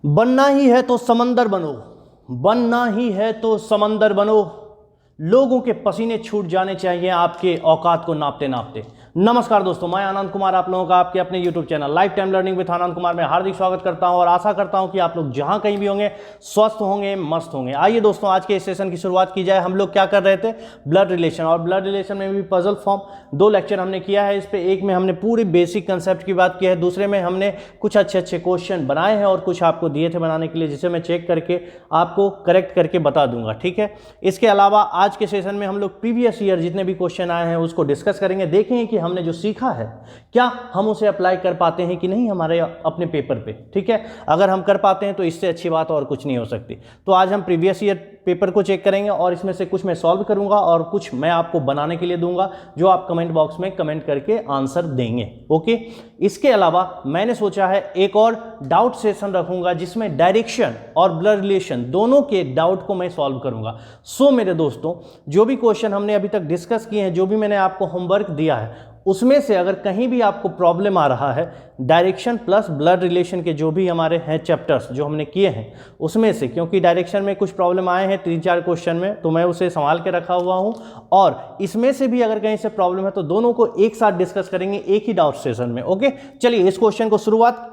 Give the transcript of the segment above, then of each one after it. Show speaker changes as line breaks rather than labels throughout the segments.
बनना ही है तो समंदर बनो, बनना ही है तो समंदर बनो, लोगों के पसीने छूट जाने चाहिए आपके औकात को नापते नापते। नमस्कार दोस्तों, मैं आनंद कुमार आप लोगों का आपके अपने YouTube channel life time learning with Anand Kumar में हार्दिक स्वागत करता हूं और आशा करता हूं कि आप लोग जहां कहीं भी होंगे स्वस्थ होंगे, मस्त होंगे। आइए दोस्तों, आज के इस सेशन की शुरुआत की जाए। हम लोग क्या कर रहे थे, ब्लड रिलेशन, और ब्लड रिलेशन में भी पजल फॉर्म 2 लेक्चर हमने किया है इस पे। एक में हमने पूरी बेसिक कंसेप्ट की बात की है, दूसरे में हमने कुछ अच्छे क्वेश्चन बनाए हैं और कुछ आपको दिए थे बनाने के लिए, जिसे मैं चेक करके आपको करेक्ट करके बता दूंगा, ठीक है। इसके अलावा आज के सेशन में हम लोग प्रीवियस ईयर जितने भी क्वेश्चन आए हैं उसको डिस्कस करेंगे, देखेंगे कि हमने जो सीखा है क्या हम उसे अप्लाई कर पाते हैं कि नहीं हमारे अपने पेपर पे, ठीक है। अगर हम कर पाते हैं तो इससे अच्छी बात और कुछ नहीं हो सकती। तो आज हम प्रीवियस ईयर पेपर को चेक करेंगे और इसमें से कुछ मैं सॉल्व करूंगा और कुछ मैं आपको बनाने के लिए दूंगा, जो आप कमेंट बॉक्स में कमेंट करके आंसर देंगे, ओके। इसके अलावा मैंने सोचा है एक और डाउट सेशन रखूंगा जिसमें डायरेक्शन और ब्लड रिलेशन दोनों के डाउट को मैं सॉल्व करूंगा। सो मेरे दोस्तों, जो भी क्वेश्चन हमने अभी तक डिस्कस किए हैं, जो भी मैंने आपको होमवर्क दिया है, उसमें से अगर कहीं भी आपको प्रॉब्लम आ रहा है, डायरेक्शन प्लस ब्लड रिलेशन के जो भी हमारे हैं चैप्टर्स जो हमने किए हैं उसमें से, क्योंकि डायरेक्शन में कुछ प्रॉब्लम आए हैं 3-4 क्वेश्चन में, तो मैं उसे संभाल के रखा हुआ हूं, और इसमें से भी अगर कहीं से प्रॉब्लम है तो दोनों को एक साथ डिस्कस करेंगे एक ही डाउट सेशन में, ओके। चलिए इस क्वेश्चन को शुरुआत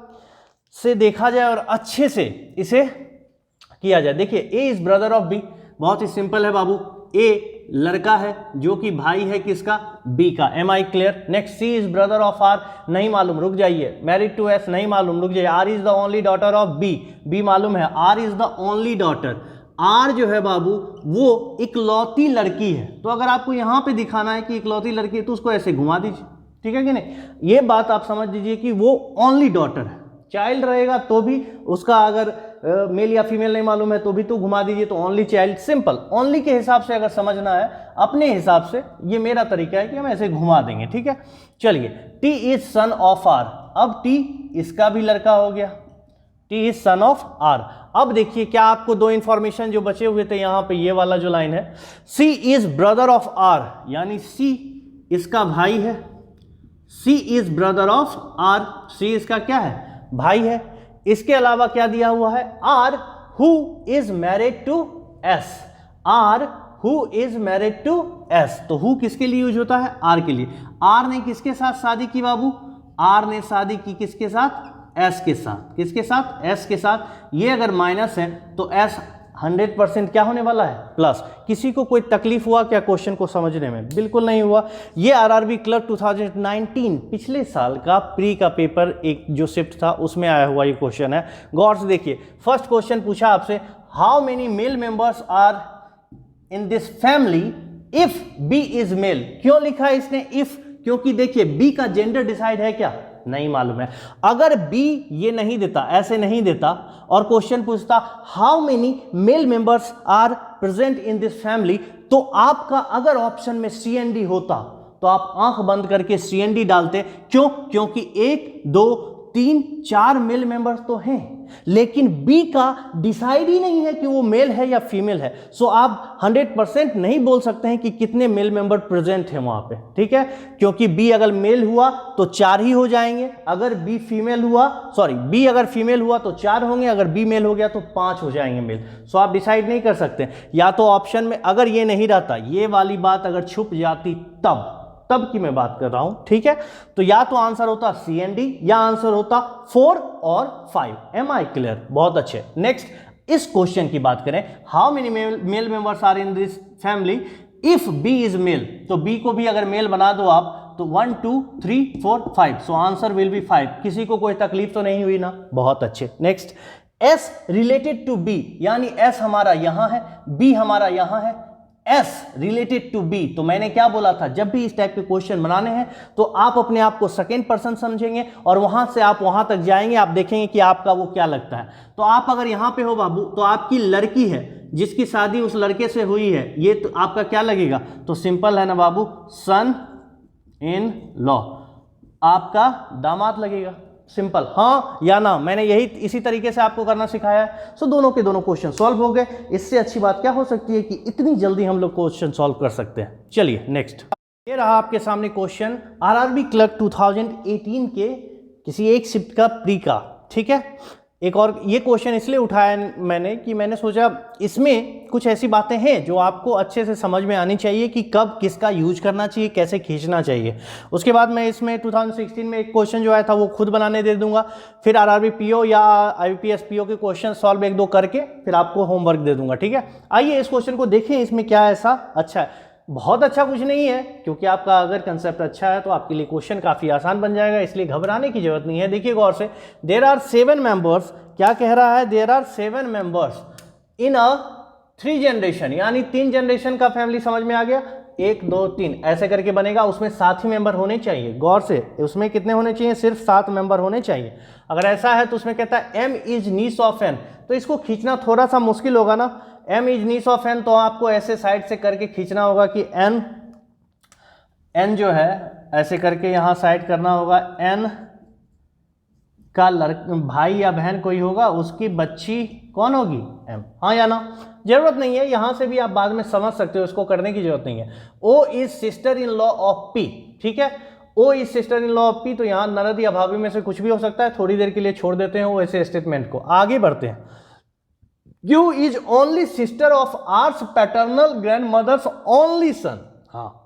से देखा जाए और अच्छे से इसे किया जाए। देखिए, A is brother of B, बहुत ही सिंपल है बाबू। ए लड़का है जो कि भाई है किसका, बी का। Am I clear. Next, C is brother of R, नहीं मालूम, रुक जाइए। मैरिड टू एस, नहीं मालूम, रुक जाइए। R is the only daughter of B, B मालूम है। R is the only daughter, R जो है बाबू वो इकलौती लड़की है। तो अगर आपको यहां पे दिखाना है कि इकलौती लड़की है तो उसको ऐसे घुमा दीजिए, ठीक है कि नहीं। ये बात आप समझ लीजिए कि वो ओनली डॉटर है। चाइल्ड रहेगा तो भी उसका अगर मेल या फीमेल नहीं मालूम है तो भी तो घुमा दीजिए, तो ओनली चाइल्ड। सिंपल, ओनली के हिसाब से अगर समझना है अपने हिसाब से, ये मेरा तरीका है कि हम ऐसे घुमा देंगे, ठीक है। चलिए, T is son of R, अब टी इसका भी लड़का हो गया, T is son of R. अब देखिए क्या आपको 2 इंफॉर्मेशन जो बचे हुए थे यहां पे, ये वाला जो लाइन है, C is brother of are, यानी सी इसका भाई है। C is brother of are, सी इसका क्या है, भाई है। इसके अलावा क्या दिया हुआ है, R who is married to S, R who is married to S. तो हु किसके लिए यूज होता है, आर के लिए। आर ने किसके साथ शादी की बाबू, आर ने शादी की किसके साथ, एस के साथ। किसके साथ, एस के साथ। ये अगर माइनस है तो एस 100% क्या होने वाला है, प्लस। किसी को कोई तकलीफ हुआ क्या क्वेश्चन को समझने में, बिल्कुल नहीं हुआ। ये आरआरबी क्लर्क 2019 पिछले साल का प्री का पेपर एक जो शिफ्ट था उसमें आया हुआ ये क्वेश्चन है। गौर से देखिए, फर्स्ट क्वेश्चन पूछा आपसे, how many male members are in this family if B is male. क्यों लिखा है इसने इफ, क्योंकि देखिए बी का जेंडर डिसाइड है क्या, नहीं मालूम है। अगर बी ये नहीं देता, ऐसे नहीं देता, और क्वेश्चन पूछता how many male members are present in this family, तो आपका अगर ऑप्शन में सी एंड डी होता तो आप आंख बंद करके सी एंड डी डालते। क्यों, क्योंकि 1 2 3 4 मेल मेंबर्स तो हैं, लेकिन बी का डिसाइड ही नहीं है कि वो मेल है या फीमेल है। सो आप 100% नहीं बोल सकते हैं कि कितने मेल मेंबर प्रेजेंट हैं वहां पे, ठीक है। क्योंकि बी अगर मेल हुआ तो 4 ही हो जाएंगे, अगर बी फीमेल हुआ, सॉरी बी अगर फीमेल हुआ तो 4 होंगे, अगर बी मेल हो गया तो 5 हो जाएंगे मेल। सो आप डिसाइड नहीं कर सकते। या तो ऑप्शन में अगर ये नहीं रहता, ये वाली बात अगर छुप जाती तब की मैं बात कर रहा हूं, ठीक है। तो या तो आंसर होता सी एंड डी या आंसर होता 4 और 5। एम आई क्लियर, बहुत अच्छे। नेक्स्ट, इस क्वेश्चन की बात करें, how many male members are in this family if B is male. तो बी को भी अगर मेल बना दो आप तो 1 2 3 4 5, सो आंसर विल बी 5। किसी को कोई तकलीफ तो नहीं हुई ना, बहुत अच्छे। Next, S related to B, यानी एस हमारा यहां है, बी हमारा यहां है, S रिलेटेड टू बी। तो मैंने क्या बोला था, जब भी इस टाइप के क्वेश्चन बनाने हैं तो आप अपने आप को सेकंड पर्सन समझेंगे और वहां से आप वहां तक जाएंगे, आप देखेंगे कि आपका वो क्या लगता है। तो आप अगर यहां पे हो बाबू तो आपकी लड़की है जिसकी शादी उस लड़के से हुई है, ये तो आपका क्या लगेगा, तो सिंपल है ना बाबू, सन इन लॉ, आपका दामाद लगेगा। सिंपल, हाँ या ना, मैंने यही इसी तरीके से आपको करना सिखाया है। सो दोनों के दोनों क्वेश्चन सॉल्व हो गए। इससे अच्छी बात क्या हो सकती है कि इतनी जल्दी हम लोग क्वेश्चन सॉल्व कर सकते हैं। चलिए नेक्स्ट, ये रहा आपके सामने क्वेश्चन आरआरबी क्लर्क 2018 के किसी एक शिफ्ट का प्री का, ठीक है। एक और ये क्वेश्चन इसलिए उठाया मैंने कि मैंने सोचा इसमें कुछ ऐसी बातें हैं जो आपको अच्छे से समझ में आनी चाहिए कि कब किसका यूज करना चाहिए, कैसे खींचना चाहिए। उसके बाद मैं इसमें 2016 में एक क्वेश्चन जो आया था वो खुद बनाने दे दूंगा, फिर आरआरबी पीओ या आईबीपीएस पीओ के क्वेश्चन सॉल्व एक दो करके फिर आपको होमवर्क दे दूंगा, ठीक है। आइए इस क्वेश्चन को देखें, इसमें क्या ऐसा अच्छा है। बहुत अच्छा कुछ नहीं है, क्योंकि आपका अगर कंसेप्ट अच्छा है तो आपके लिए क्वेश्चन काफ़ी आसान बन जाएगा, इसलिए घबराने की जरूरत नहीं है। देखिए गौर से, देयर आर 7 मेंबर्स, क्या कह रहा है, there are 7 members in a 3 generation, यानी 3 जनरेशन का फैमिली समझ में आ गया। 1 2 3 ऐसे करके बनेगा, उसमें 7 ही मेंबर होने चाहिए। गौर से, उसमें कितने होने चाहिए, सिर्फ 7 मेंबर होने चाहिए। अगर ऐसा है तो उसमें कहता है M is niece of N, तो इसको खींचना थोड़ा सा मुश्किल होगा ना। M is niece of N, तो आपको ऐसे साइड से करके खींचना होगा कि एन जो है ऐसे करके यहां साइड करना होगा। एन का भाई या बहन कोई होगा, उसकी बच्ची कौन होगी, एम, हाँ या ना। जरूरत नहीं है, यहां से भी आप बाद में समझ सकते हो, इसको करने की जरूरत नहीं है। O is sister in law of P, ठीक है। O is sister in law of P, तो यहां ननद या भाभी में से कुछ भी हो सकता है, थोड़ी देर के लिए छोड़ देते हैं वो ऐसे स्टेटमेंट को, आगे बढ़ते हैं। U is only sister of R's paternal grandmother's only son. हाँ,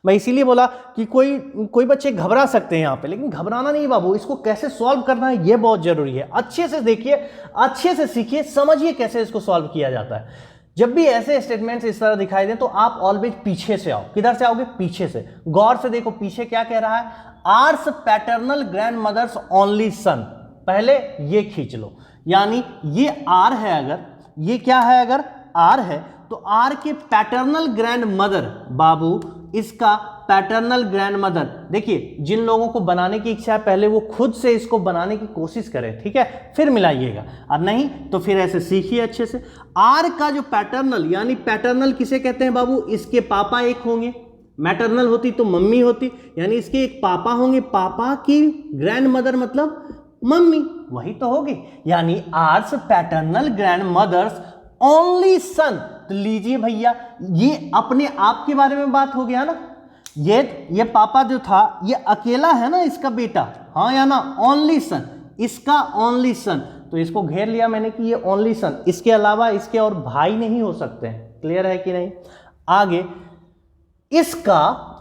मैं इसीलिए बोला कि कोई बच्चे घबरा सकते हैं यहाँ पे, लेकिन घबराना नहीं बाबू, इसको कैसे सॉल्व करना है ये बहुत जरूरी है। अच्छे से देखिए, अच्छे से सीखिए, समझिए कैसे इसको सॉल्व किया जाता है। जब भी ऐसे स्टेटमेंट्स इस तरह दिखाई दें तो आप ऑलवेज पीछे से आओ। किधर से आओगे, पीछे से। गौर से देखो पीछे क्या कह रहा है, R's paternal grandmother's only son, पहले ये खींच लो, यानी ये आर है, अगर ये क्या है, अगर आर है तो आर के पैटर्नल ग्रैंड मदर, बाबू इसका पैटर्नल ग्रैंड मदर। देखिए जिन लोगों को बनाने की इच्छा है पहले वो खुद से इसको बनाने की कोशिश करें, ठीक है, फिर मिलाइएगा, और नहीं तो फिर ऐसे सीखिए अच्छे से। आर का जो पैटर्नल, यानी पैटर्नल किसे कहते हैं बाबू, इसके पापा एक होंगे, मैटरनल होती तो मम्मी होती, यानी इसके एक पापा होंगे, पापा की ग्रैंड मदर मतलब मम्मी, वही तो होगी, यानी R's paternal grandmother's only son. तो लीजिए भैया, ये अपने आप के बारे में बात हो गया ना, ये पापा जो था ये अकेला है ना, इसका बेटा, हाँ या ना, ओनली सन, इसका ओनली सन, तो इसको घेर लिया मैंने कि ये ओनली सन, इसके अलावा इसके और भाई नहीं हो सकते हैं। क्लियर है कि नहीं। आगे इसका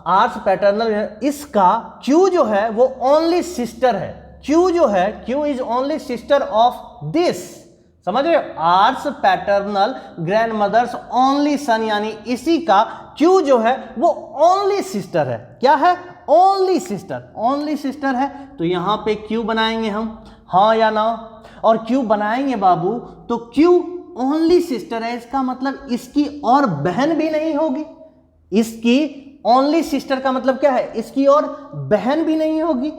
आर्स पैटर्नल, इसका क्यू जो है वो ओनली सिस्टर है, क्यू जो है, Q is only sister of this, समझ रहे हो, R's paternal grandmother's only son, यानी इसी का क्यू जो है वो ओनली सिस्टर है। क्या है, ओनली सिस्टर, ओनली सिस्टर है, तो यहां पे क्यू बनाएंगे हम, हाँ या ना, और क्यू बनाएंगे बाबू, तो क्यू ओनली सिस्टर है, इसका मतलब इसकी और बहन भी नहीं होगी। इसकी ओनली सिस्टर का मतलब क्या है, इसकी और बहन भी नहीं होगी,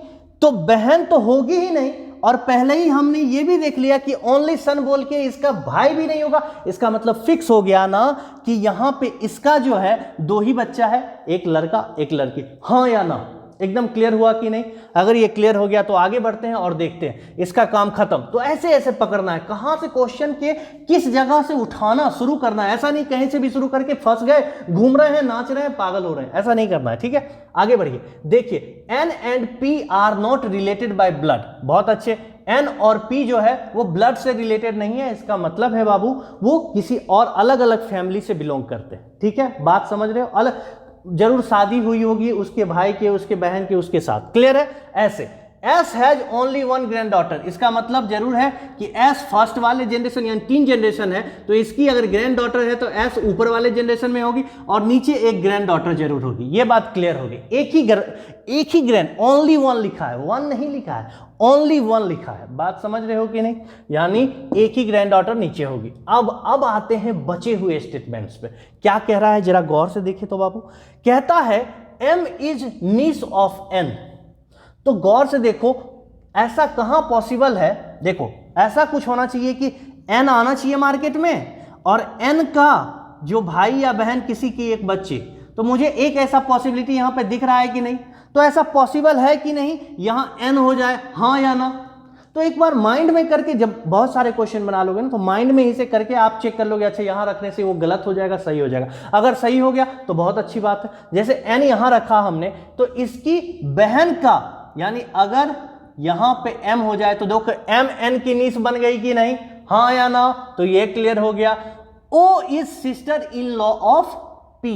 तो बहन तो होगी ही नहीं, और पहले ही हमने ये भी देख लिया कि ओनली सन बोल के इसका भाई भी नहीं होगा, इसका मतलब फिक्स हो गया ना कि यहां पे इसका जो है 2 ही बच्चा है, एक लड़का एक लड़की, हाँ या ना। एकदम क्लियर हुआ कि नहीं। अगर ये क्लियर हो गया तो आगे बढ़ते हैं और देखते हैं, इसका काम खत्म। तो ऐसे ऐसे पकड़ना है, कहां से क्वेश्चन के किस जगह से उठाना शुरू करना है, ऐसा नहीं कहीं से भी शुरू करके फंस गए, घूम रहे हैं, नाच रहे हैं, पागल हो रहे हैं, ऐसा नहीं करना है, ठीक है। आगे बढ़िए, देखिए N and P are not related by blood, बहुत अच्छे। एन और पी जो है वो ब्लड से रिलेटेड नहीं है, इसका मतलब है बाबू वो किसी और अलग अलग फैमिली से बिलोंग करते हैं, ठीक है, बात समझ रहे हो। अलग जरूर शादी हुई होगी उसके भाई के, उसके बहन के, उसके साथ, क्लियर है। ऐसे S has only 1 grand daughter, इसका मतलब जरूर है कि एस फर्स्ट वाले जनरेशन यानी 3 जनरेशन है, तो इसकी अगर ग्रैंड डॉटर है तो एस ऊपर वाले जनरेशन में होगी और नीचे एक ग्रैंड डॉटर जरूर होगी, ये बात क्लियर होगी। एक ही ग्रैंड, ओनली 1 लिखा है, 1 नहीं लिखा है, ओनली 1 लिखा है, बात समझ रहे हो कि नहीं, यानी एक ही ग्रैंड डॉटर नीचे होगी। अब आते हैं बचे हुए स्टेटमेंट्स पे, क्या कह रहा है जरा गौर से देखें तो बाबू, कहता है M is niece of N. तो गौर से देखो, ऐसा कहां पॉसिबल है, देखो ऐसा कुछ होना चाहिए कि एन आना चाहिए मार्केट में और एन का जो भाई या बहन किसी की एक बच्ची, तो मुझे एक ऐसा पॉसिबिलिटी यहां पे दिख रहा है कि नहीं, तो ऐसा पॉसिबल है कि नहीं यहां एन हो जाए, हाँ या ना। तो एक बार माइंड में करके, जब बहुत सारे क्वेश्चन बना लोगे ना तो माइंड में इसे करके आप चेक कर लोगे, अच्छा यहां रखने से वो गलत हो जाएगा, सही हो जाएगा। अगर सही हो गया तो बहुत अच्छी बात है, जैसे एन यहां रखा हमने, तो इसकी बहन का, यानी अगर यहां पे m हो जाए तो देखो m n की नीस बन गई कि नहीं, हाँ या ना, तो ये क्लियर हो गया। O is sister in law of P,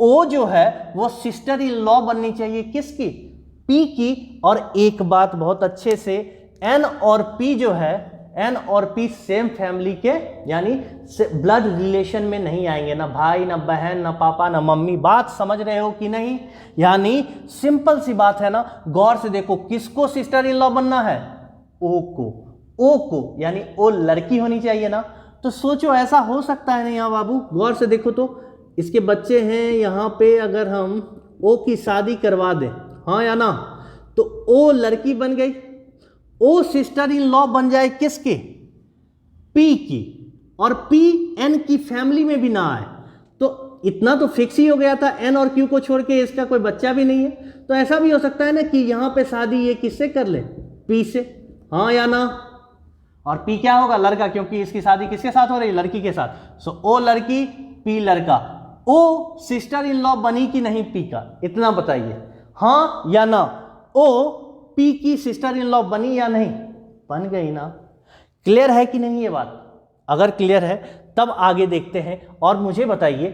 O जो है वो सिस्टर इन लॉ बननी चाहिए किसकी, P की। और एक बात बहुत अच्छे से, N और P जो है, N और P सेम फैमिली के यानी ब्लड रिलेशन में नहीं आएंगे, ना भाई ना बहन ना पापा ना मम्मी। बात समझ रहे हो कि नहीं, यानी सिंपल सी बात है ना। गौर से देखो किसको सिस्टर इन लॉ बनना है, ओ को, ओ को, यानी ओ लड़की होनी चाहिए ना। तो सोचो ऐसा हो सकता है नहीं यहाँ बाबू, गौर से देखो तो इसके बच्चे हैं यहाँ पे, अगर हम ओ की शादी करवा दें, हाँ या ना, तो ओ लड़की बन गई, ओ सिस्टर इन लॉ बन जाए किसके, पी की, और पी एन की फैमिली में भी ना आए, तो इतना तो फिक्स ही हो गया था, एन और क्यू को छोड़ के इसका कोई बच्चा भी नहीं है। तो ऐसा भी हो सकता है ना कि यहां पे शादी ये किससे कर ले, पी से, हाँ या ना। और पी क्या होगा, लड़का, क्योंकि इसकी शादी किसके साथ हो रही है, लड़की के साथ। सो ओ लड़की पी लड़का, ओ सिस्टर इन लॉ बनी कि नहीं पी का, इतना बताइए, हाँ या ना। ओ पी की सिस्टर इन लॉ बनी या नहीं, बन गई ना। क्लियर है कि नहीं ये बात, अगर क्लियर है तब आगे देखते हैं। और मुझे बताइए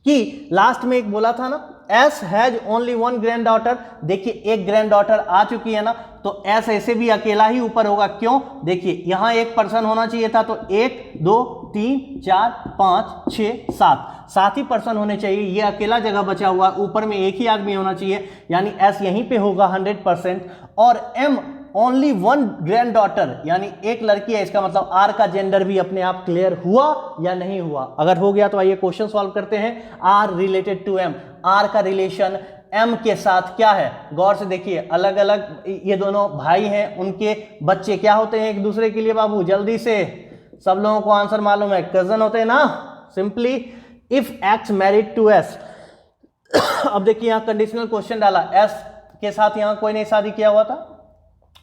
कि लास्ट में एक बोला था ना, S has only one grand daughter, देखिए एक ग्रैंड डॉटर आ चुकी है ना, तो एस ऐसे भी अकेला ही ऊपर होगा, क्यों, देखिए यहां एक पर्सन होना चाहिए था, तो 1 2 3 4 5 6 7 ही पर्सन होने चाहिए, ये अकेला जगह बचा हुआ, ऊपर में एक ही आदमी होना चाहिए, यानी एस यहीं पे होगा 100%। और am only one grand daughter, यानी एक लड़की है, इसका मतलब आर का जेंडर भी अपने आप क्लियर हुआ या नहीं हुआ। अगर हो गया तो आइए क्वेश्चन सॉल्व करते हैं। R related to M, R का रिलेशन एम के साथ क्या है, गौर से देखिए, अलग अलग ये दोनों भाई हैं, उनके बच्चे क्या होते हैं एक दूसरे के लिए बाबू, जल्दी से, सब लोगों को आंसर मालूम है, कजन होते हैं ना, simply if X married to S. अब देखिए यहां कंडीशनल क्वेश्चन डाला, एस के साथ यहां कोई नहीं शादी किया हुआ था,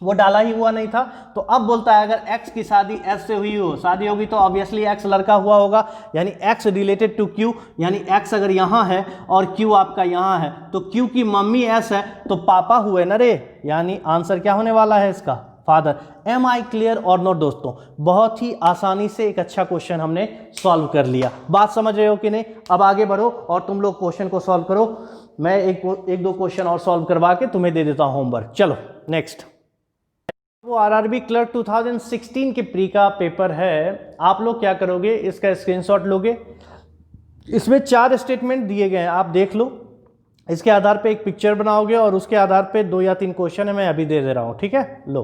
वो डाला ही हुआ नहीं था, तो अब बोलता है अगर x की शादी s से हुई हो, शादी होगी तो ऑब्वियसली x लड़का हुआ होगा, यानी x रिलेटेड टू q, यानी x अगर यहाँ है और q आपका यहाँ है, तो q की मम्मी s है तो पापा हुए ना रे, यानी आंसर क्या होने वाला है इसका, फादर। एम आई क्लियर और नोट दोस्तों, बहुत ही आसानी से एक अच्छा क्वेश्चन हमने सॉल्व कर लिया। बात समझ रहे हो कि नहीं, अब आगे बढ़ो और तुम लोग क्वेश्चन को सॉल्व करो, मैं एक दो क्वेश्चन और सॉल्व करवा के तुम्हें दे देता हूं होमवर्क। चलो नेक्स्ट, वो आरआरबी क्लर्क 2016 के प्री का पेपर है। आप लोग क्या करोगे, इसका स्क्रीनशॉट लोगे, इसमें 4 स्टेटमेंट दिए गए हैं, आप देख लो, इसके आधार पे एक पिक्चर बनाओगे और उसके आधार पे 2 या 3 क्वेश्चन है, मैं अभी दे दे रहा हूँ, ठीक है। लो,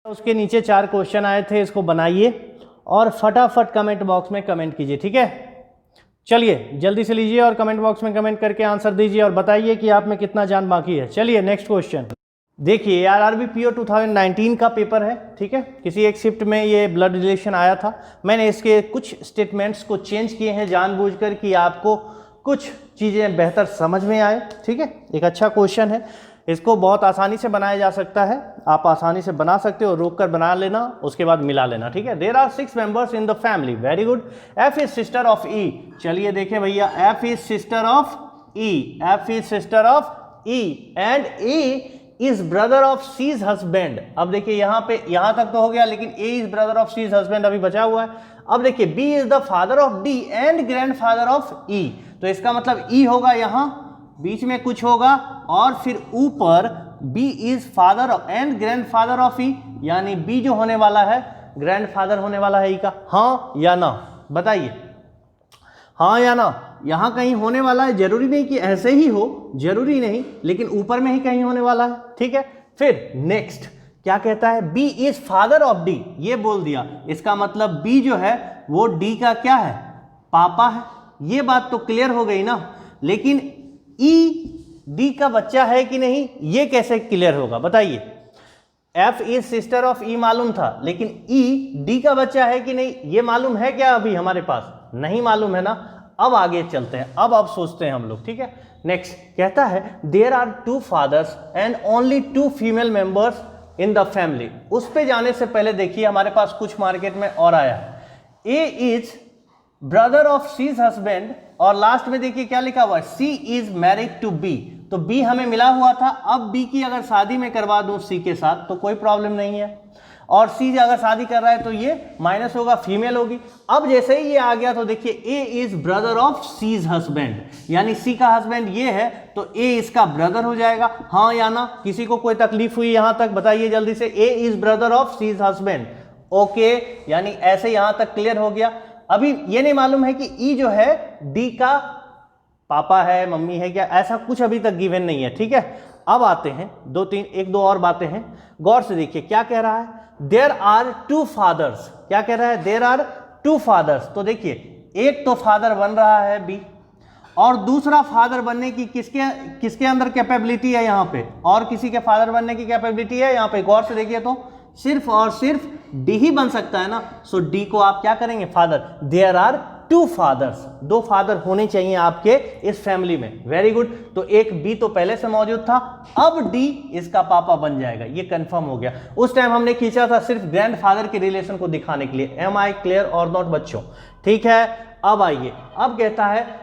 उसके नीचे 4 क्वेश्चन आए थे, इसको बनाइए और फटाफट कमेंट बॉक्स में कमेंट कीजिए, ठीक है। चलिए जल्दी से लीजिए और कमेंट बॉक्स में कमेंट करके आंसर दीजिए और बताइए कि आप में कितना जान बाकी है। चलिए नेक्स्ट क्वेश्चन देखिए, आरआरबी पीओ 2019 का पेपर है, ठीक है। किसी एक शिफ्ट में ये ब्लड रिलेशन आया था, मैंने इसके कुछ स्टेटमेंट्स को चेंज किए हैं जानबूझकर कि आपको कुछ चीज़ें बेहतर समझ में आए, ठीक है। एक अच्छा क्वेश्चन है, इसको बहुत आसानी से बनाया जा सकता है, आप आसानी से बना सकते हो, रोक कर बना लेना, उसके बाद मिला लेना, ठीक है। There are 6 members in the family, very good. F is sister of E, चलिए देखें भैया, F is sister of E, F is sister of E and E is brother of C's husband. अब देखिए यहाँ पे, यहाँ तक तो हो गया, लेकिन A is brother of C's husband अभी बचा हुआ है। अब देखिए B is the father of D and grandfather of E, तो इसका मतलब ई होगा यहाँ, बीच में कुछ होगा और फिर ऊपर B is father and grandfather of E, यानी बी जो होने वाला है ग्रैंड फादर होने वाला है ई का, हाँ या ना, बताइए, हाँ या ना। यहां कहीं होने वाला है, जरूरी नहीं कि ऐसे ही हो, जरूरी नहीं, लेकिन ऊपर में ही कहीं होने वाला है, ठीक है। फिर नेक्स्ट क्या कहता है, B is father of D, ये बोल दिया, इसका मतलब बी जो है वो डी का क्या है, पापा है, ये बात तो क्लियर हो गई ना। लेकिन ई डी का बच्चा है कि नहीं, ये कैसे क्लियर होगा, बताइए। एफ इज सिस्टर ऑफ ई मालूम था, लेकिन ई डी का बच्चा है कि नहीं, ये मालूम है क्या, अभी हमारे पास नहीं मालूम है ना। अब आगे चलते हैं, अब सोचते हैं हम लोग, ठीक है। नेक्स्ट कहता है there are 2 fathers and only 2 female members in the family. उस पे जाने से पहले देखिए हमारे पास कुछ मार्केट में और आया है, A is brother of C's husband, और लास्ट में देखिए क्या लिखा हुआ है, C is married to B. तो बी हमें मिला हुआ था, अब बी की अगर शादी में करवा दूं सी के साथ तो कोई प्रॉब्लम नहीं है, और सी अगर शादी कर रहा है तो ये माइनस होगा, फीमेल होगी। अब जैसे ही ये आ गया तो देखिए A is brother of C's husband, यानी सी का हस्बैंड ये है तो ए इसका ब्रदर हो जाएगा, हाँ या ना? किसी को कोई तकलीफ हुई यहां तक बताइए जल्दी से। A is brother of C's husband, okay, यानी ऐसे यहां तक क्लियर हो गया। अभी ये नहीं मालूम है कि ई जो है डी का पापा है, मम्मी है क्या, ऐसा कुछ अभी तक गिवन नहीं है, ठीक है। अब आते हैं एक दो और बातें हैं, गौर से देखिए क्या कह रहा है। देयर आर टू फादर्स, क्या कह रहा है? There are two fathers. तो देखिए एक तो फादर बन रहा है बी, और दूसरा फादर बनने की किसके अंदर कैपेबिलिटी है यहाँ पे, और किसी के फादर बनने की कैपेबिलिटी है यहाँ पे। गौर से देखिए तो सिर्फ और सिर्फ डी ही बन सकता है ना, सो डी को आप क्या करेंगे? Father. There are two fathers, दो फादर होने चाहिए आपके इस फैमिली में, वेरी गुड। तो एक बी तो पहले से मौजूद था, अब डी इसका पापा बन जाएगा, ये कंफर्म हो गया। उस टाइम हमने खींचा था सिर्फ ग्रैंडफादर के रिलेशन को दिखाने के लिए। एम आई क्लियर और नॉट बच्चों? ठीक है। अब आइए, अब कहता है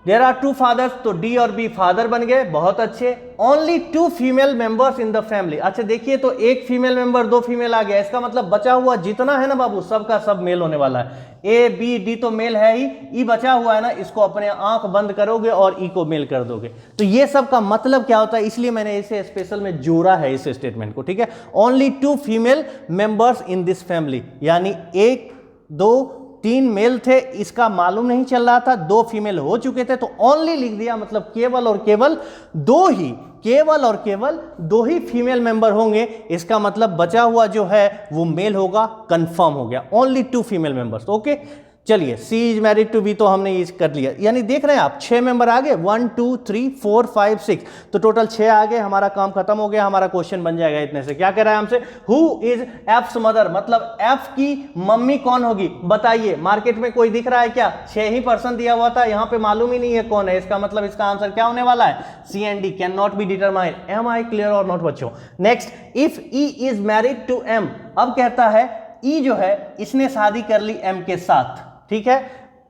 देयर आर टू फादर्स, तो डी और बी फादर बन गए, बहुत अच्छे। Only two female members in the family, अच्छा देखिए तो एक फीमेल मेंबर, दो फीमेल आ गया, इसका मतलब बचा हुआ जितना है ना बाबू सबका सब मेल होने वाला है। ए बी डी तो मेल है ही, ई बचा हुआ है ना, इसको अपने आंख बंद करोगे और ई को मेल कर दोगे। तो ये सब का मतलब क्या होता है, इसलिए मैंने इसे स्पेशल में जोड़ा है इस स्टेटमेंट को, ठीक है। Only two female members in this family, यानी एक दो तीन मेल थे, इसका मालूम नहीं चल रहा था, दो फीमेल हो चुके थे तो ओनली लिख दिया, मतलब केवल और केवल दो ही फीमेल मेंबर होंगे, इसका मतलब बचा हुआ जो है वो मेल होगा, कंफर्म हो गया। Only two female members, okay. चलिए C is married to B तो हमने ये कर लिया, यानी देख रहे हैं आप 6 मेंबर आ गए, 1 2 3 4 5 6, तो टोटल 6 आ गए, हमारा काम खत्म हो गया, हमारा क्वेश्चन बन जाएगा इतने से। क्या कह रहा है हमसे? हु इज एफ्स मदर, मतलब एफ की मम्मी कौन होगी बताइए। मार्केट में कोई दिख रहा है क्या? 6% दिया हुआ था, यहाँ पे मालूम ही नहीं है कौन है, इसका मतलब इसका आंसर क्या होने वाला है? C and D can not be determined. Am I clear और नॉट बच्चों? Next, if E is married to M, अब कहता है ई जो है इसने शादी कर ली एम के साथ, ठीक है।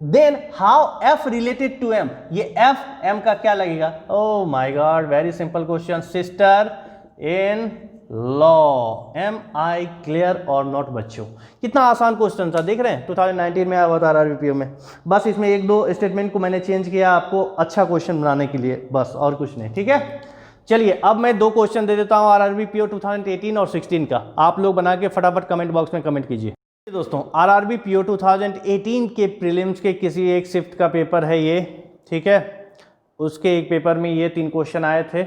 Then how F related to M, ये एफ एम का क्या लगेगा? Oh my God, very simple question, sister in law. Am I clear और नॉट बच्चों? कितना आसान क्वेश्चन था, देख रहे हैं 2019 में आया हुआ था RRBPO में, बस इसमें एक दो स्टेटमेंट को मैंने चेंज किया आपको अच्छा क्वेश्चन बनाने के लिए, बस और कुछ नहीं, ठीक है। चलिए अब मैं दो क्वेश्चन दे देता हूं RRBPO 2018 और 16 का, आप लोग बना के फटाफट कमेंट बॉक्स में कमेंट कीजिए। दोस्तों RRBPO 2018 के प्रीलिम्स के किसी एक शिफ्ट का पेपर है ये, ठीक है। उसके एक पेपर में ये 3 क्वेश्चन आए थे,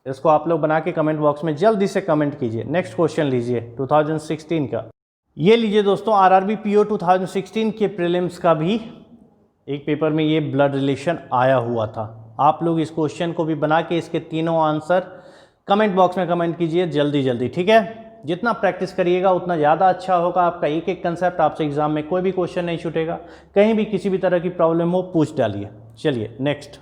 इसको आप लोग बना के कमेंट बॉक्स में जल्दी से कमेंट कीजिए। नेक्स्ट क्वेश्चन लीजिए 2016 का, ये लीजिए दोस्तों RRBPO 2016 के प्रीलिम्स का भी एक पेपर में ये ब्लड रिलेशन आया हुआ था। आप लोग इस क्वेश्चन को भी बना के इसके तीनों आंसर कमेंट बॉक्स में कमेंट कीजिए जल्दी जल्दी, ठीक है। जितना प्रैक्टिस करिएगा उतना ज़्यादा अच्छा होगा, आपका एक एक कंसेप्ट आपसे एग्जाम में कोई भी क्वेश्चन नहीं छूटेगा, कहीं भी किसी भी तरह की प्रॉब्लम हो पूछ डालिए। चलिए नेक्स्ट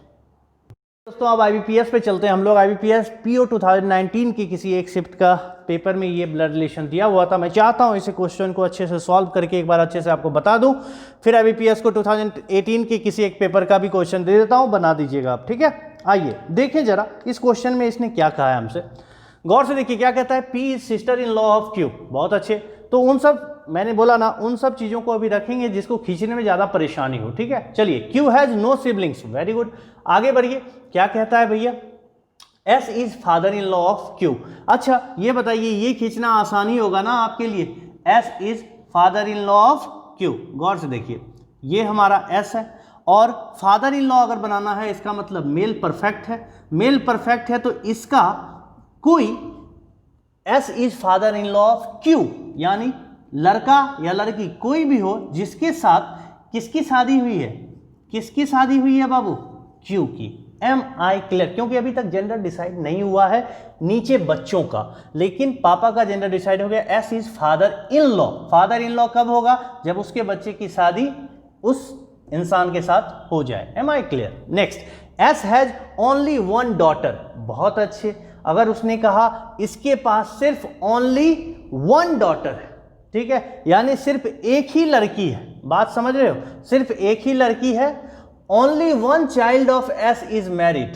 दोस्तों, अब IBPS पे चलते हैं हम लोग। IBPS PO 2019 की किसी एक शिफ्ट का पेपर में ये ब्लड रिलेशन दिया हुआ था। मैं चाहता हूँ इसे क्वेश्चन को अच्छे से सॉल्व करके एक बार अच्छे से आपको बता दूं, फिर IBPS को 2018 के किसी एक पेपर का भी क्वेश्चन दे देता हूँ, बना दीजिएगा आप, ठीक है। आइए देखें जरा इस क्वेश्चन में इसने क्या कहा है हमसे, गौर से देखिए क्या कहता है। P is sister in law of Q, बहुत अच्छे। तो उन सब मैंने बोला ना, उन सब चीज़ों को अभी रखेंगे जिसको खींचने में ज़्यादा परेशानी हो, ठीक है। चलिए Q has no siblings, very good. आगे बढ़िए, क्या कहता है भैया? S is father in law of Q। अच्छा ये बताइए, ये खींचना आसानी होगा ना आपके लिए, S is father in law of Q। गौर से देखिए, ये हमारा S है और फादर इन लॉ अगर बनाना है इसका मतलब मेल परफेक्ट है। मेल परफेक्ट है तो इसका कोई S is father in law of Q, यानी लड़का या लड़की कोई भी हो जिसके साथ किसकी शादी हुई है, किसकी शादी हुई है बाबू? Q की। Am I clear? क्योंकि अभी तक जेंडर डिसाइड नहीं हुआ है नीचे बच्चों का, लेकिन पापा का जेंडर डिसाइड हो गया। S is father in law. Father in law कब होगा? जब उसके बच्चे की शादी उस इंसान के साथ हो जाए। Am I clear? Next, S has only one daughter, बहुत अच्छे। अगर उसने कहा इसके पास सिर्फ ओनली वन डॉटर है, ठीक है, यानी सिर्फ एक ही लड़की है, बात समझ रहे हो, सिर्फ एक ही लड़की है। Only one child of S is married,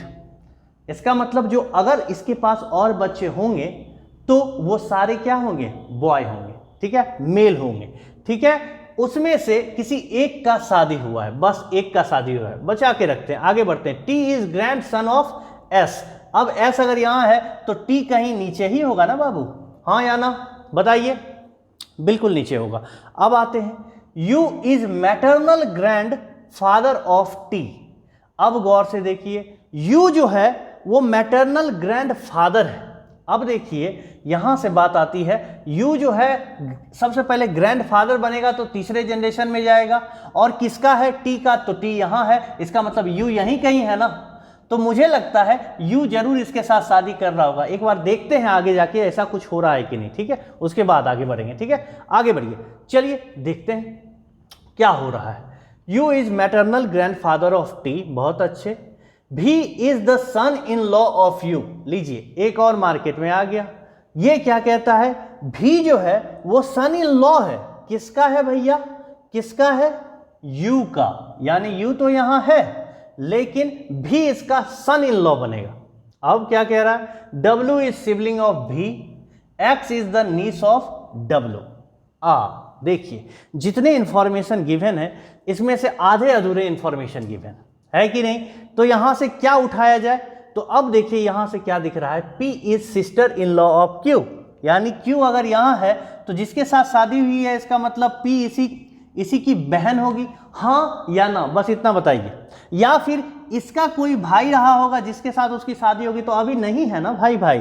इसका मतलब जो अगर इसके पास और बच्चे होंगे तो वो सारे क्या होंगे, बॉय होंगे, ठीक है, मेल होंगे, ठीक है। उसमें से किसी एक का शादी हुआ है, बस एक का शादी हुआ है, बचा के रखते हैं, आगे बढ़ते हैं। T is grand son of S. अब एस अगर यहां है तो टी कहीं नीचे ही होगा ना बाबू, हाँ या ना, बताइए, बिल्कुल नीचे होगा। अब आते हैं, U is maternal grandfather of T. अब गौर से देखिए, यू जो है वो मैटरनल ग्रैंड फादर है। अब देखिए यहां से बात आती है, यू जो है सबसे पहले ग्रैंड फादर बनेगा तो तीसरे जनरेशन में जाएगा, और किसका है, टी का, तो टी यहां है, इसका मतलब यू यहीं कहीं है ना। तो मुझे लगता है यू जरूर इसके साथ शादी कर रहा होगा। एक बार देखते हैं आगे जाके ऐसा कुछ हो रहा है कि नहीं, ठीक है, उसके बाद आगे बढ़ेंगे, ठीक है, आगे बढ़िए, चलिए देखते हैं क्या हो रहा है। U is maternal grandfather of T, बहुत अच्छे। V is the son in law of U. लीजिए एक और मार्केट में आ गया, ये क्या कहता है, भी जो है वो सन इन लॉ है, किसका है भैया, किसका है, यू का, यानी यू तो यहां है लेकिन भी इसका सन इन लॉ बनेगा। अब क्या कह रहा है, W is sibling of V, X is the niece of W. देखिए जितने इंफॉर्मेशन गिवन है इसमें से आधे अधूरे इंफॉर्मेशन गिवन है कि नहीं, तो यहां से क्या उठाया जाए, तो अब देखिए यहां से क्या दिख रहा है, P is sister in law of Q, यानी Q अगर यहां है तो जिसके साथ शादी हुई है इसका मतलब P इसी की बहन होगी, हाँ या ना, बस इतना बताइए। या फिर इसका कोई भाई रहा होगा जिसके साथ उसकी शादी होगी, तो अभी नहीं है ना भाई,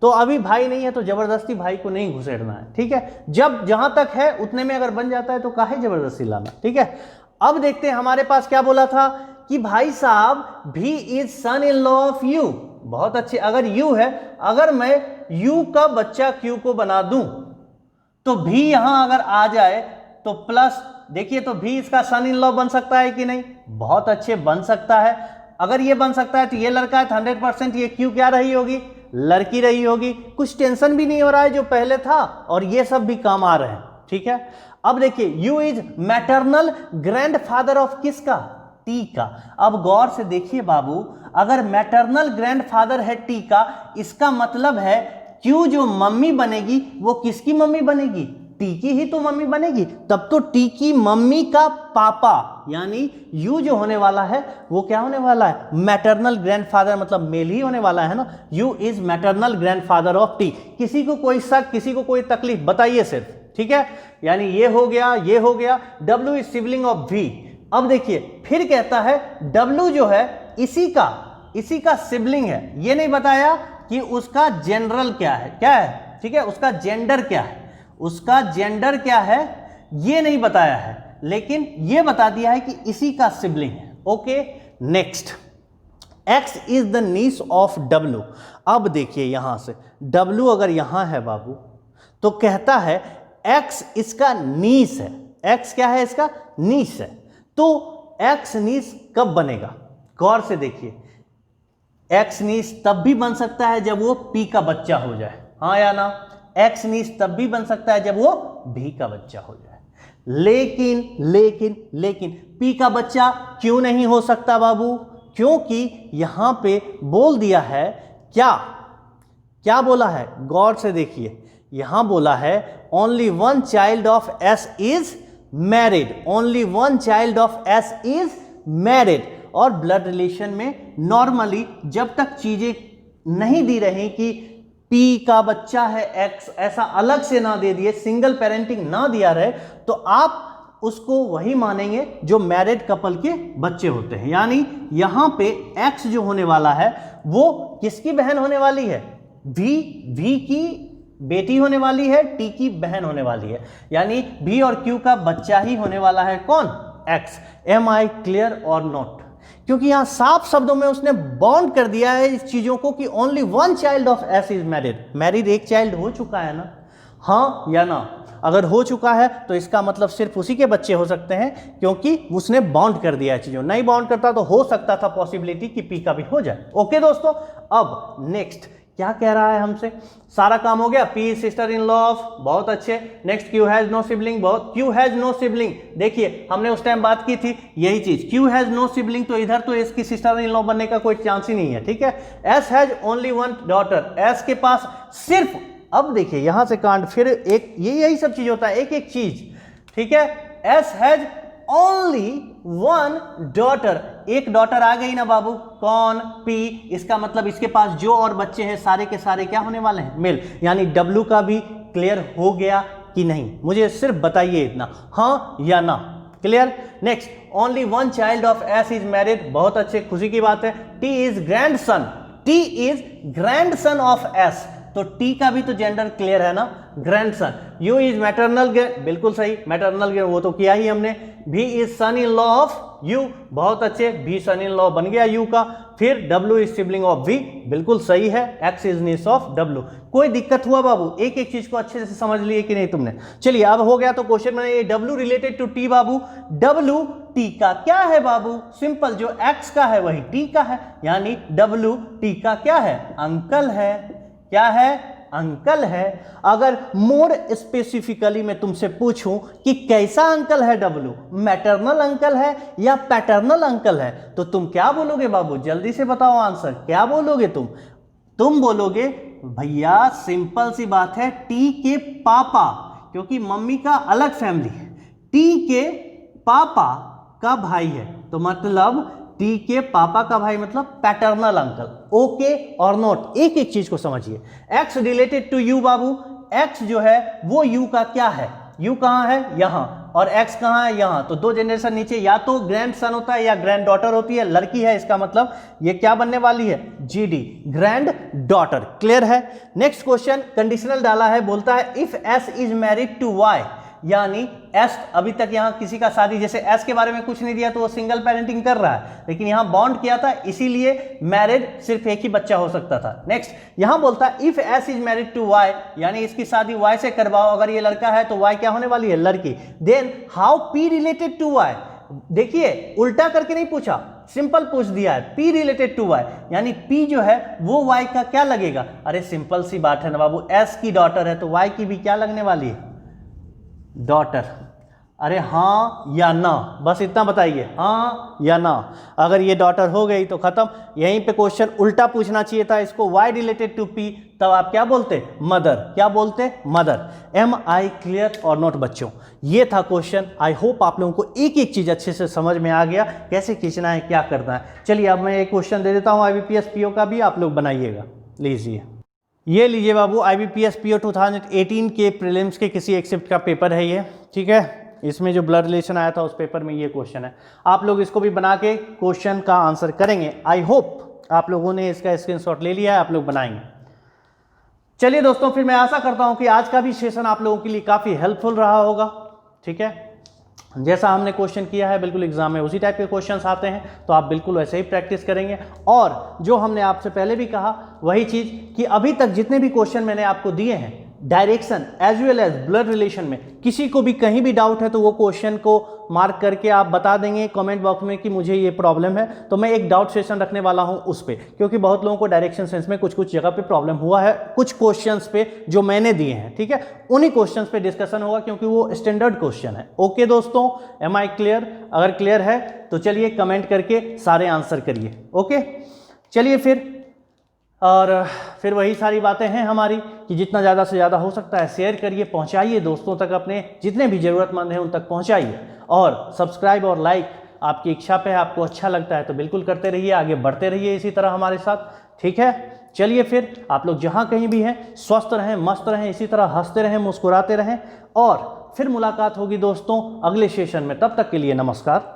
तो अभी भाई नहीं है तो जबरदस्ती भाई को नहीं घुसेड़ना है, ठीक है। जब जहां तक है उतने में अगर बन जाता है तो काहे जबरदस्ती लाना, ठीक है। अब देखते हैं हमारे पास क्या बोला था कि भाई साहब V is son in law of U, बहुत अच्छे। अगर यू है, अगर मैं यू का बच्चा क्यू को बना दूं तो भी यहां अगर आ जाए तो प्लस, देखिए तो भी इसका सन इन लॉ बन सकता है कि नहीं, बहुत अच्छे बन सकता है। अगर ये बन सकता है तो ये लड़का है 100%, ये क्यू क्या रही होगी, लड़की रही होगी। कुछ टेंशन भी नहीं हो रहा है जो पहले था, और ये सब भी काम आ रहे हैं, ठीक है। अब देखिए you is maternal grandfather of किसका, टी का। अब गौर से देखिए बाबू, अगर मैटरनल ग्रैंडफादर है टी का, इसका मतलब है क्यू जो मम्मी बनेगी वो किसकी मम्मी बनेगी, टी की ही तो मम्मी बनेगी। तब तो टी की मम्मी का पापा यानी यू जो होने वाला है वो क्या होने वाला है, मैटरनल ग्रैंडफादर, मतलब मेल ही होने वाला है ना। You is maternal grandfather of T. किसी को कोई शक, किसी को कोई तकलीफ बताइए सिर्फ, ठीक है। यानी ये हो गया, ये हो गया। W is sibling of V. अब देखिए फिर कहता है डब्ल्यू जो है इसी का सिबलिंग है। ये नहीं बताया कि उसका जनरल क्या है, ठीक है, उसका जेंडर क्या है, उसका जेंडर क्या है ये नहीं बताया है, लेकिन ये बता दिया है कि इसी का सिबलिंग है। Okay, next, X is the niece of W. अब देखिए यहां से डब्ल्यू अगर यहां है बाबू तो कहता है एक्स इसका नीस है। एक्स क्या है, इसका नीस है। तो एक्स नीस कब बनेगा, गौर से देखिए, एक्स नीस तब भी बन सकता है जब वो पी का बच्चा हो जाए, हाँ या ना। एक्स नीस तब भी बन सकता है जब वो भी का बच्चा हो जाए। लेकिन पी का बच्चा क्यों नहीं हो सकता बाबू, क्योंकि यहां पे बोल दिया है क्या बोला है, गौर से देखिए, यहां बोला है only one child of S is married, only one child of S is married. और ब्लड रिलेशन में नॉर्मली जब तक चीजें नहीं दी रही कि पी का बच्चा है एक्स, ऐसा अलग से ना दे दिए, सिंगल पेरेंटिंग ना दिया रहे, तो आप उसको वही मानेंगे जो मैरिड कपल के बच्चे होते हैं। यानी यहां पे एक्स जो होने वाला है वो किसकी बहन होने वाली है, वी की बेटी होने वाली है, टी की बहन होने वाली है। यानी भी और क्यू का बच्चा ही होने वाला है कौन, एक्स। एम आई क्लियर और नॉट, क्योंकि यहां साफ शब्दों में उसने बॉन्ड कर दिया है इस चीजों को कि only one child of S is married एक चाइल्ड हो चुका है ना, हाँ या ना। अगर हो चुका है तो इसका मतलब सिर्फ उसी के बच्चे हो सकते हैं, क्योंकि उसने बॉन्ड कर दिया है चीजों। नहीं बॉन्ड करता तो हो सकता था पॉसिबिलिटी कि पी का भी हो जाए। ओके दोस्तों, अब नेक्स्ट, क्या कह रहा है हमसे? सारा काम हो गया। P is sister in law of, बहुत अच्छे। Next Q has no sibling, बहुत। क्यू हैज नो सिबलिंग, देखिए हमने उस टाइम बात की थी यही चीज, क्यू हैज नो सिबलिंग, तो इधर तो एस की सिस्टर इन लॉ बनने का कोई चांस ही नहीं है, ठीक है। S has only one daughter, S के पास सिर्फ, अब देखिए यहां से कांड, फिर एक यही सब चीज होता है, एक एक चीज, ठीक है। S has only one daughter, एक डॉटर आ गई ना बाबू, कौन? पी, इसका मतलब इसके पास जो और बच्चे हैं सारे के सारे क्या होने वाले हैं? मेल, यानी डब्ल्यू का भी क्लियर हो गया कि नहीं? मुझे सिर्फ बताइए इतना, हाँ या ना। Clear? Next, only one child of S is married, बहुत अच्छे, खुशी की बात है। T is grandson, T is grandson of S, तो टी का भी तो जेंडर क्लियर है ना, ग्रैंडसन। यू इज मैटरनल, बिल्कुल सही, मैटरनल वो तो किया ही हमने। V is son in law of U, बहुत अच्छे, भी सन इन लॉ बन गया यू का। फिर W is sibling of V, बिल्कुल सही है। X is niece of W. कोई दिक्कत हुआ बाबू? एक एक चीज को अच्छे से समझ लिए कि नहीं तुमने? चलिए अब हो गया तो क्वेश्चन में ये डब्ल्यू रिलेटेड टू टी बाबू, डब्ल्यू टी का क्या है बाबू? सिंपल, जो एक्स का है वही टी का है, यानी डब्ल्यू टी का क्या है? अंकल है। क्या है? अंकल है। अगर मोर स्पेसिफिकली मैं तुमसे पूछूं कि कैसा अंकल है डब्लू, मैटरनल अंकल है या पैटर्नल अंकल है, तो तुम क्या बोलोगे बाबू? जल्दी से बताओ आंसर, क्या बोलोगे तुम? तुम बोलोगे भैया सिंपल सी बात है, टी के पापा, क्योंकि मम्मी का अलग फैमिली है, टी के पापा का भाई है, तो मतलब टी के पापा का भाई मतलब पैटर्नल अंकल। ओके और नोट, एक एक चीज को समझिए। एक्स रिलेटेड टू यू बाबू, एक्स जो है वो यू का क्या है? यू कहां है? यहां, और एक्स कहां है? यहां, तो दो जनरेशन नीचे, या तो ग्रैंड सन होता है या ग्रैंड डॉटर होती है, लड़की है, इसका मतलब ये क्या बनने वाली है? GD, granddaughter. क्लियर है? नेक्स्ट क्वेश्चन कंडीशनल डाला है, बोलता है if S is married to Y, यानी एस, अभी तक यहां किसी का शादी, जैसे एस के बारे में कुछ नहीं दिया तो वो सिंगल पेरेंटिंग कर रहा है, लेकिन यहां बॉन्ड किया था, इसीलिए मैरिड सिर्फ एक ही बच्चा हो सकता था। नेक्स्ट यहां बोलता है if S is married to Y, यानी इसकी शादी वाई से करवाओ, अगर ये लड़का है तो वाई क्या होने वाली है? लड़की। Then how P related to Y, देखिए उल्टा करके नहीं पूछा, सिंपल पूछ दिया है, पी रिलेटेड टू वाई, यानी पी जो है वो वाई का क्या लगेगा? अरे सिंपल सी बात है ना बाबू, एस की डॉटर है तो वाई की भी क्या लगने वाली है? डॉटर। अरे हाँ या ना, बस इतना बताइए, हाँ या ना। अगर ये डॉटर हो गई तो खत्म। यहीं पे क्वेश्चन उल्टा पूछना चाहिए था इसको, वाई रिलेटेड टू पी, तब आप क्या बोलते? मदर। क्या बोलते? मदर। एम आई क्लियर और नोट बच्चों? ये था क्वेश्चन। आई होप आप लोगों को एक एक चीज अच्छे से समझ में आ गया, कैसे खींचना है, क्या करना है। चलिए अब मैं एक क्वेश्चन दे देता हूँ IBPS PO का भी, आप लोग बनाइएगा। लीजिए, ये लीजिए बाबू, IBPS PO 2018 के प्रीलिम्स के किसी एक शिफ्ट का पेपर है ये, ठीक है। इसमें जो ब्लड रिलेशन आया था उस पेपर में ये क्वेश्चन है। आप लोग इसको भी बना के क्वेश्चन का आंसर करेंगे। आई होप आप लोगों ने इसका स्क्रीनशॉट ले लिया है, आप लोग बनाएंगे। चलिए दोस्तों, फिर मैं आशा करता हूं कि आज का भी सेशन आप लोगों के लिए काफ़ी हेल्पफुल रहा होगा, ठीक है। जैसा हमने क्वेश्चन किया है बिल्कुल एग्जाम में उसी टाइप के क्वेश्चंस आते हैं, तो आप बिल्कुल वैसे ही प्रैक्टिस करेंगे। और जो हमने आपसे पहले भी कहा वही चीज़ कि अभी तक जितने भी क्वेश्चन मैंने आपको दिए हैं direction as well as blood relation में, किसी को भी कहीं भी डाउट है तो वो क्वेश्चन को मार्क करके आप बता देंगे कमेंट बॉक्स में कि मुझे ये प्रॉब्लम है, तो मैं एक डाउट सेशन रखने वाला हूं उस पे, क्योंकि बहुत लोगों को डायरेक्शन सेंस में कुछ कुछ जगह पे प्रॉब्लम हुआ है, कुछ क्वेश्चंस पे जो मैंने दिए हैं, ठीक है, उन्हीं क्वेश्चंस पे डिस्कशन होगा, क्योंकि वो स्टैंडर्ड क्वेश्चन है। ओके दोस्तों, एम आई क्लियर? अगर क्लियर है तो चलिए कमेंट करके सारे आंसर करिए। ओके, चलिए फिर वही सारी बातें हैं हमारी कि जितना ज़्यादा से ज़्यादा हो सकता है शेयर करिए, पहुंचाइए दोस्तों तक, अपने जितने भी ज़रूरतमंद हैं उन तक पहुंचाइए। और सब्सक्राइब और लाइक आपकी इच्छा पे है, आपको अच्छा लगता है तो बिल्कुल करते रहिए, आगे बढ़ते रहिए इसी तरह हमारे साथ, ठीक है। चलिए फिर आप लोग जहाँ कहीं भी हैं स्वस्थ रहें, मस्त रहें, इसी तरह हंसते रहें, मुस्कुराते रहें, और फिर मुलाकात होगी दोस्तों अगले सेशन में। तब तक के लिए नमस्कार।